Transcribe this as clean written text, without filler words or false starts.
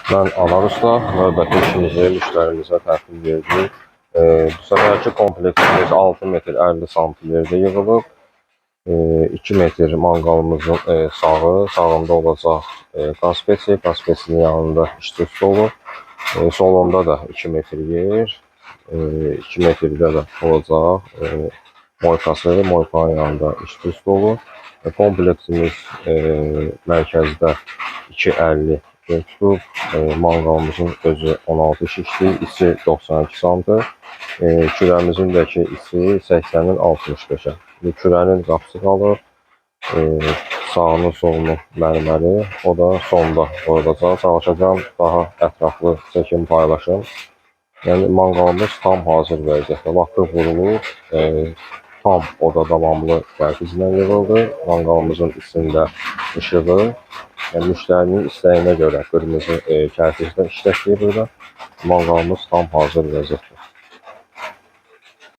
Mən Anar Usta, növbəti işimizi müştərimizə təhvil verdik. Bu səfərki kompleksimiz 6 metr 50 santimetrdə yığılıb. 2 metr manqalımızın sağında olacaq qaz peci, qaz pecinin yanında işçi stolu. Solunda da 2 metr yer, 2 metrdə də olacaq moykası, moykanın yanında işçi stolu. Kompleksimiz mərkəzdə 2.50 tutub, manqalımızın özü 16 şişlik, içi 92 santı, kürəmizindəki içi 80-in 65-ə. Kürənin qapısı qalır, sağının solunun mərməri, o da sonda qoyulacaq. Çalışacağım daha ətraflı çəkim paylaşım. Yəni manqalımız tam hazır vəziyyətdə, laqqı vurulub, tam oda davamlı kərpiclə yığıldı. Manqalımızın içində işığı, yəni müştərinin istəyinə görə qırmızı kərpiclə işlətdiyi burada manqalımız tam hazır vəziyyətdə.